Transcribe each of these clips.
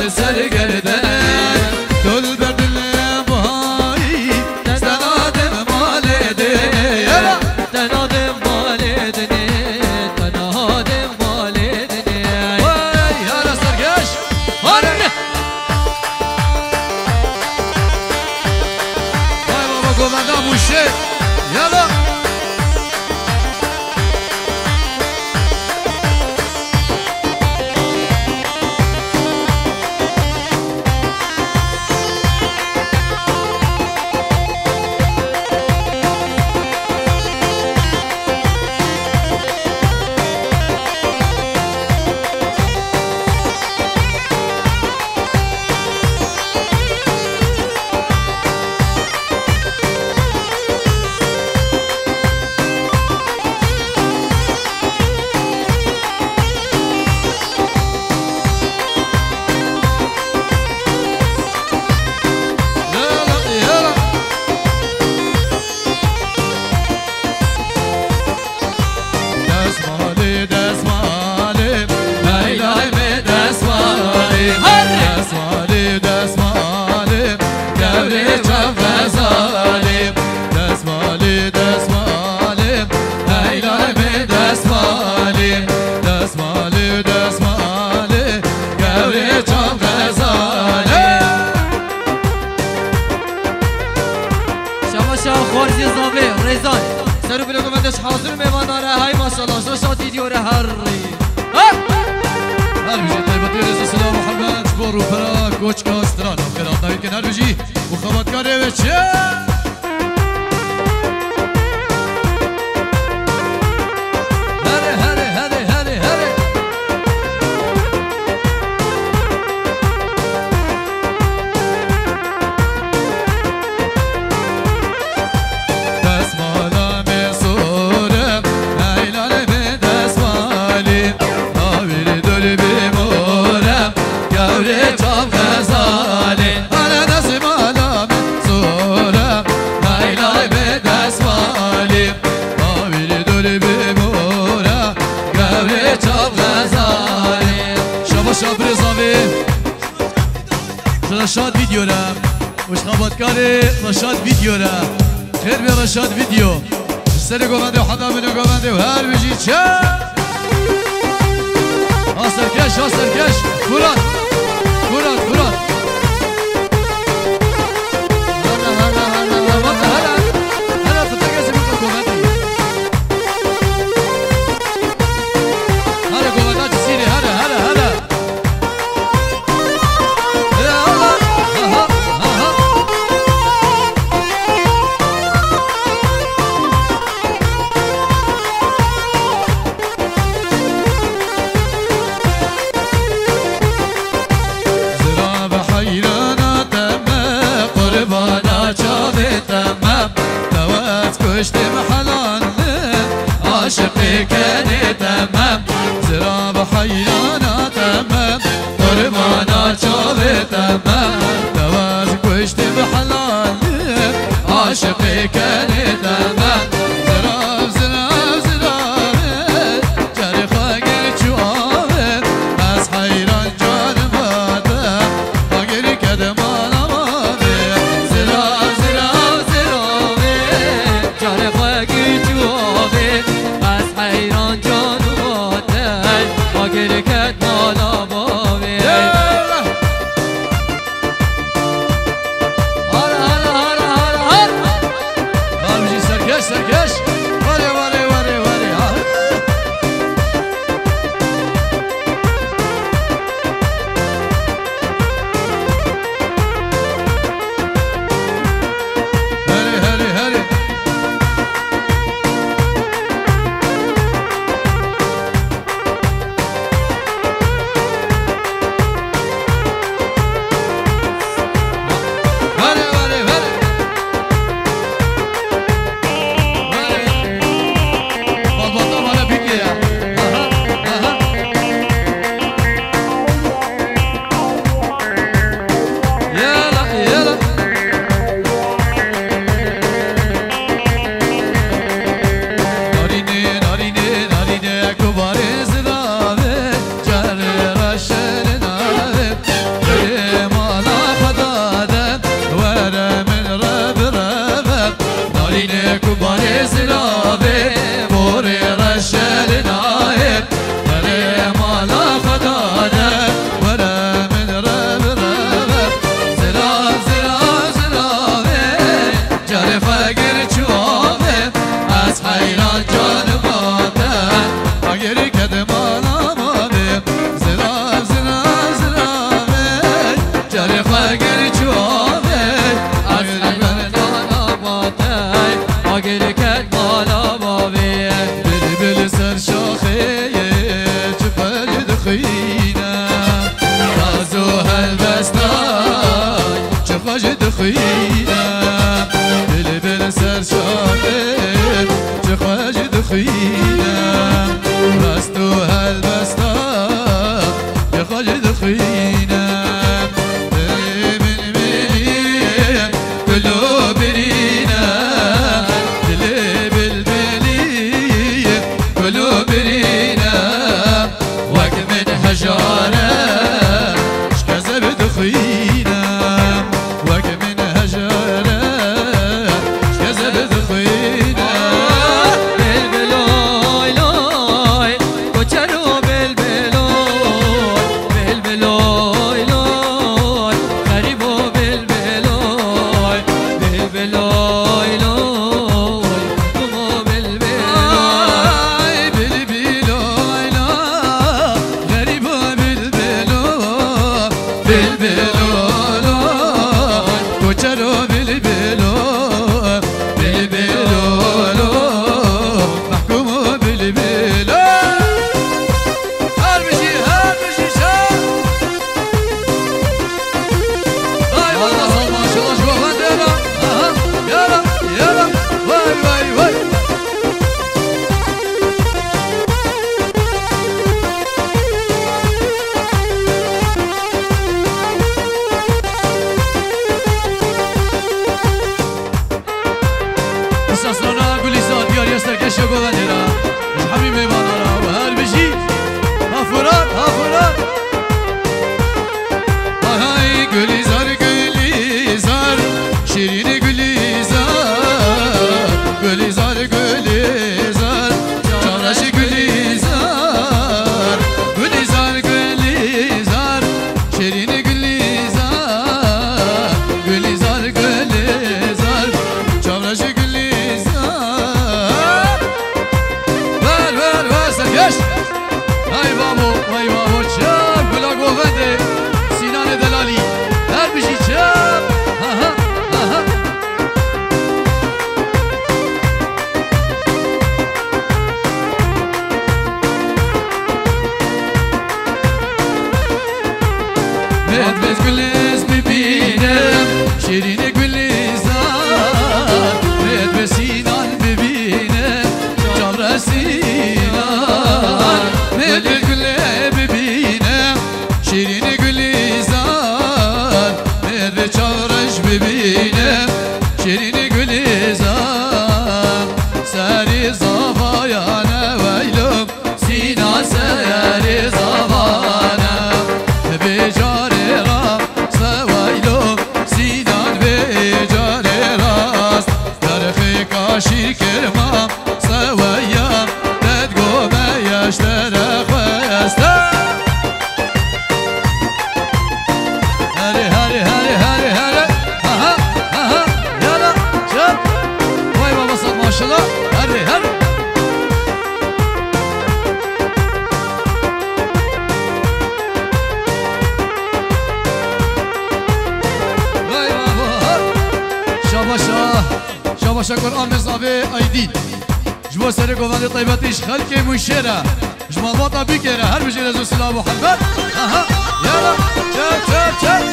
سرگردن دل بر دل بایی تنادم مالده تنادم والدني تنادم والدني وای هر سرگش هره وای بابا گوونده موشه یالا سرو بلو گمندش حاضر میوانداره های ماشاءالله شو شاتی دیوره هری هر بيجي طيبة رزق سلام محمد شبور وفراق كوتشكا سترانا وخيرات نايكن هر بيجي وخبط كاري وشي رشاد ویدیو را وش خبرکاری رشاد ویدیو را خیر به رشاد ویدیو سر گوونده و حدا من گوونده و هر بجی چه آسرکش فرات عاشقي كان تمام زراب حيانا تمام قربانا شوف تمام دوازك وشت بحلال عاشقي كان تمام زراب جاري خاقر جواب بس حيران جان مادا خاقر كدم على زراب جاري خاقر جواب حیران جانو دل آگر کت مالا باوی هر بجی سرکش كبار زرابي بوري رشل نايب ولا مالا خدانا ولا من رب رب زراب زراب زرابي جاري فقر شوامي از حيران جانباتا فقر كدمانا مابي زراب زراب زرابي جاري فقر شوامي از حيران جانباتا فقر كدمانا مابي بلبل سر شاخيه چپل دخينا رازو هالبستاي چخوش دخينا بلبل سر شاخيه چخوش دخينا راستو هالبستاي چخوش دخينا من بليه كلو برينا دلي بالبليه كلو برينا وقت من هجارة شكذب دخينا وقت من هجارة شكذب دخينا بالبلوي لوي كوتشرو بالبلوي بالبلوي لوي غريبو بالبلوي بالبلوي لوي كومو بالبلوي بالبلوي لا غريب بالبلو بالبلو كوتشرو بالبلو بالبلو محكوم بالبلو هرمشي شام هاي والله صار ما شاء الله شو غندنا يلا يلا واي واي واي استثناء قوليزات ديار يستركش وقوانيرا مش حبيبي بانارا وهل بجي هافورات هافورات هاي قوليزار قوليزار شيرين قوليزار قوليزار قوليزار جارش قوليزار قوليزار قوليزار شيرين قوليزار قوليزار قوليزار جارش قوليزار ver serkeş hay babo çap bula govende Sinan Delali her bir şey çap ha ha ha Medvez güliz bibinem şirini gülizar Medvez Sinan bibinem Çavra Sinan Medvez güle bibinem şirini gülizar Medvez çavraş bibinem şirini gülizar Seri zavayana veylum Sinan seri zavana Becari rast sevaylum Sinan becari rast Darıkı kaşir kermam sevayam Dedgome yaşlara khwesta Hare hare hare hare hare Aha aha yala çap Vay babasat maşallah Hare hare شاباشا قرآن مزابي ايدين جبو سري قواني طيباتيش خلقي مشيرة جمالباطا بكرة هر بجي رزو سلام محمد اها يلا شاب شاب شاب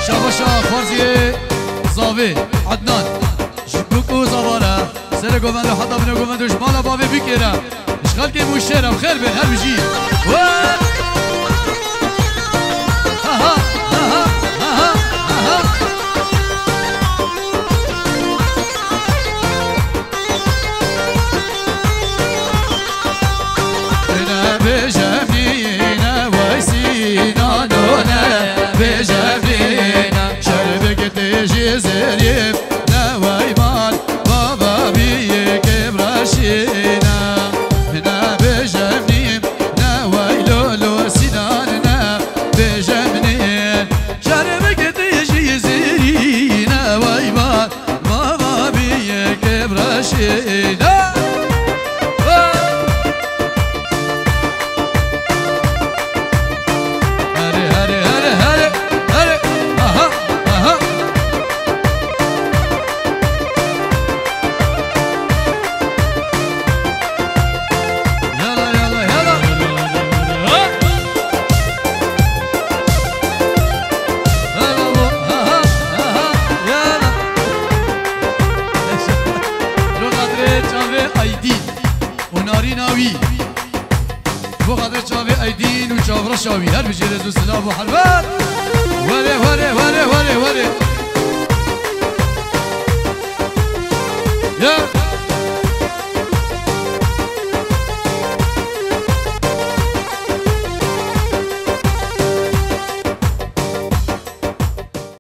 شاباشا خارزي زاوي عدنان جبوكو زوارا سري قواني حتى من قواني جمالا بابي بكرة خلقي مشيرة بخير بين هر بجي Beja شاوي هر بجيرز وسلام وحربان وري وري وري وري وري يا